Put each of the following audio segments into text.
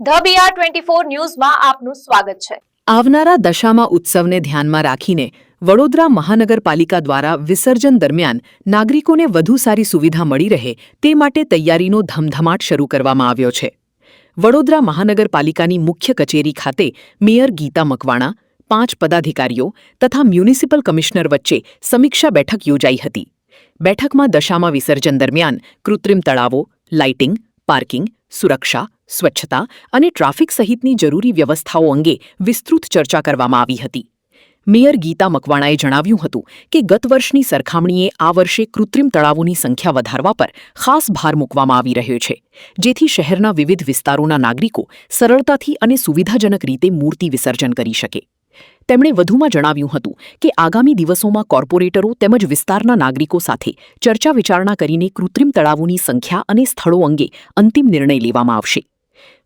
The BR24 ન્યૂઝમાં આપનું સ્વાગત છે। આવનારા દશામા ઉત્સવને ધ્યાનમાં રાખીને વડોદરા મહાનગરપાલિકા દ્વારા વિસર્જન દરમિયાન નાગરિકોને વધુ સારી સુવિધા મળી રહે તે માટે તૈયારીનો ધમધમાટ શરૂ કરવામાં આવ્યો છે। વડોદરા મહાનગરપાલિકાની મુખ્ય કચેરી ખાતે મેયર ગીતા મકવાણા, 5 પદાધિકારીઓ તથા મ્યુનિસિપલ કમિશનર વચ્ચે સમીક્ષા બેઠક યોજાઈ હતી। બેઠકમાં દશામા વિસર્જન દરમિયાન કૃત્રિમ તળાવો, લાઇટિંગ, પાર્કિંગ, સુરક્ષા, સ્વચ્છતા અને ટ્રાફિક સહિતની જરૂરી વ્યવસ્થાઓ અંગે વિસ્તૃત ચર્ચા કરવામાં આવી હતી। મેયર ગીતા મકવાણાએ જણાવ્યું હતું કે ગત વર્ષની સરખામણીએ આ વર્ષે કૃત્રિમ તળાવોની સંખ્યા વધારવા પર ખાસ ભાર મૂકવામાં આવી રહ્યો છે, જેથી શહેરના વિવિધ વિસ્તારોના નાગરિકો સરળતાથી અને સુવિધાજનક રીતે મૂર્તિ વિસર્જન કરી શકે। તેમણે વધુમાં જણાવ્યું હતું કે આગામી દિવસોમાં કોર્પોરેટરો તેમજ વિસ્તારના નાગરિકો સાથે ચર્ચા વિચારણા કરીને કૃત્રિમ તળાવોની સંખ્યા અને સ્થળો અંગે અંતિમ નિર્ણય લેવામાં આવશે।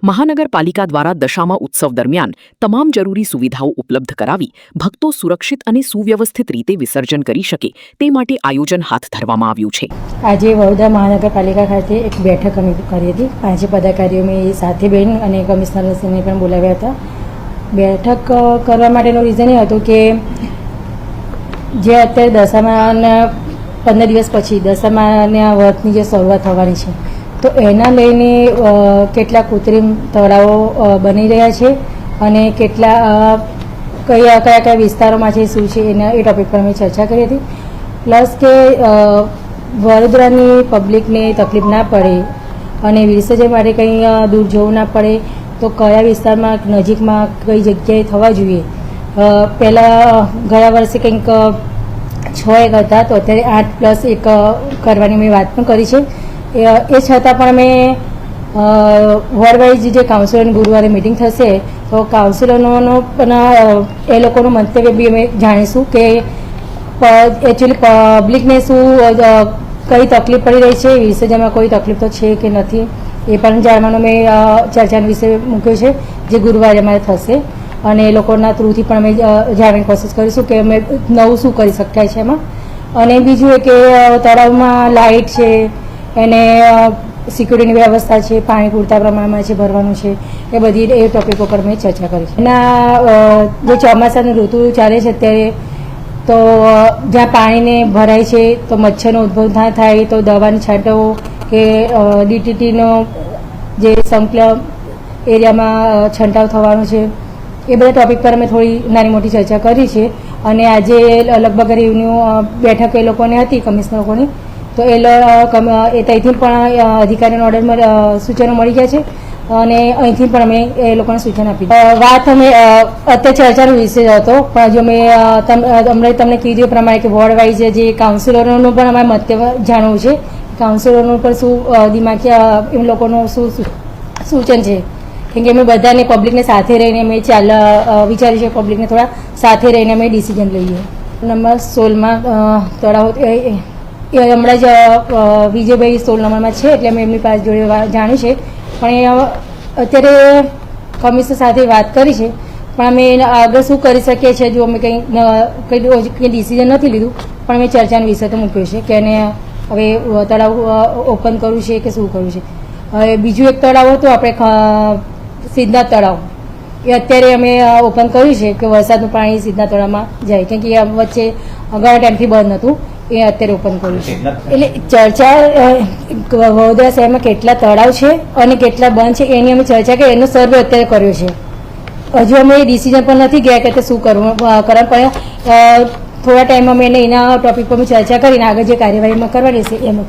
મહાનગરપાલિકા દ્વારા દશામા ઉત્સવ દરમિયાન તમામ જરૂરી સુવિધાઓ ઉપલબ્ધ કરાવી ભક્તો સુરક્ષિત અને સુવ્યવસ્થિત રીતે વિસર્જન કરી શકે તે માટે આયોજન હાથ ધરવામાં આવ્યું છે। આજે વડોદરા મહાનગરપાલિકા ખાતે એક બેઠક અમે કરી હતી। 5 પદાધિકારીઓ મેં સાથે બેન અને કમિશનરશ્રીને પણ બોલાવ્યા હતા। બેઠક કરવા માટેનું રીઝન એ હતું કે જે અત્યારે દશામાના 15 દિવસ પછી દશામાના વ્રતની જે શરૂઆત થવાની છે, તો એના લઈને કેટલા કૃત્રિમ તળાવો બની રહ્યા છે અને કેટલા કયા વિસ્તારોમાં છે, શું છે, એના એ ટોપિક પર અમે ચર્ચા કરી હતી। પ્લસ કે વડોદરાની પબ્લિકને તકલીફ ના પડે અને વિસર્જન માટે કંઈ દૂર જવું ના પડે તો કયા વિસ્તારમાં નજીકમાં કઈ જગ્યાએ થવા જોઈએ। પહેલાં ગયા વર્ષે કંઈક 6 હતા, તો અત્યારે 8+1 કરવાની મેં વાત પણ કરી છે। એ છતાં પણ અમે વોર્ડ વાઇઝ જે કાઉન્સિલરની ગુરુવારે મિટિંગ થશે તો કાઉન્સિલરનો પણ એ લોકોનું મંતવ્ય બી અમે જાણીશું કે એકચ્યુઅલી પબ્લિકને શું કઈ તકલીફ પડી રહી છે, વિસર્જનમાં કોઈ તકલીફ તો છે કે નથી એ પણ જાણવાનો મેં ચર્ચાનો વિષય મૂક્યો છે, જે ગુરુવારે અમારે થશે અને એ લોકોના થ્રુથી પણ અમે જાણવાની કોશિશ કરીશું કે અમે નવું શું કરી શકાય છે એમાં। અને બીજું એ કે તળાવમાં લાઇટ છે, એને સિક્યુરિટીની વ્યવસ્થા છે, પાણી પૂરતા પ્રમાણમાં છે, ભરવાનું છે, એ બધી એ ટોપિકો પર મેં ચર્ચા કરી છે। એના જે ચોમાસાની ઋતુ ચાલે છે અત્યારે, તો જ્યાં પાણીને ભરાય છે તો મચ્છરનો ઉદ્ભવ ના થાય તો દવાની છાંટવો કે DTTનો જે સંકલન એરિયામાં છંટાવ થવાનો છે, એ બધા ટોપિક પર અમે થોડી નાની મોટી ચર્ચા કરી છે। અને આજે લગભગ રિવ્યુ બેઠક એ લોકોને હતી કમિશનર લોકોની, તો ત્યાંથી પણ અધિકારીનો ઓર્ડર સૂચનો મળી ગયા છે અને અહીંથી પણ અમે એ લોકોને સૂચન આપી। વાત અમે અત્યારે ચર્ચાનો વિષય હતો, પણ જો મેં તમને કીધું એ પ્રમાણે કે વોર્ડ વાઇઝ જે કાઉન્સિલરોનું પણ અમારે મંતવ્ય જાણવું છે, કાઉન્સિલરનું પણ શું દિમાગી એમ લોકોનું શું સૂચન છે, કેમ કે અમે બધાને પબ્લિકને સાથે રહીને અમે વિચારીએ છીએ પબ્લિકને થોડા સાથે રહીને અમે ડિસિઝન લઈએ। નંબર 16માં તળાવ એ હમણાં જ વિજયભાઈ 16 નંબરમાં છે, એટલે અમે એમની પાસે જોડે જાણ્યું છે, પણ એ અત્યારે કમિશનર સાથે વાત કરી છે, પણ અમે આગળ શું કરી શકીએ છીએ જો અમે કંઈ ડિસિઝન નથી લીધું, પણ અમે ચર્ચાનો વિષય તો મૂક્યો છે કે એને હવે તળાવ ઓપન કરવું છે કે શું કરવું છે। હવે બીજું એક તળાવ હતું આપણે સિદ્ધનાથ તળાવ, એ અત્યારે અમે ઓપન કર્યું છે કે વરસાદનું પાણી સિદ્ધનાથ તળાવમાં જાય, કેમ કે વચ્ચે ઘણા ટાઈમથી બંધ હતું, એ અત્યારે ઓપન કર્યું છે। એટલે ચર્ચા વડોદરા શહેરમાં કેટલા તળાવ છે અને કેટલા બંધ છે એની અમે ચર્ચા કરી, એનો સર્વે અત્યારે કર્યો છે। હજુ અમે ડિસિઝન પર નથી ગયા કે શું કરવું પણ થોડા ટાઈમમાં અમે એના ટોપિક પર ચર્ચા કરીને આગળ જે કાર્યવાહીમાં કરવાની છે એમાં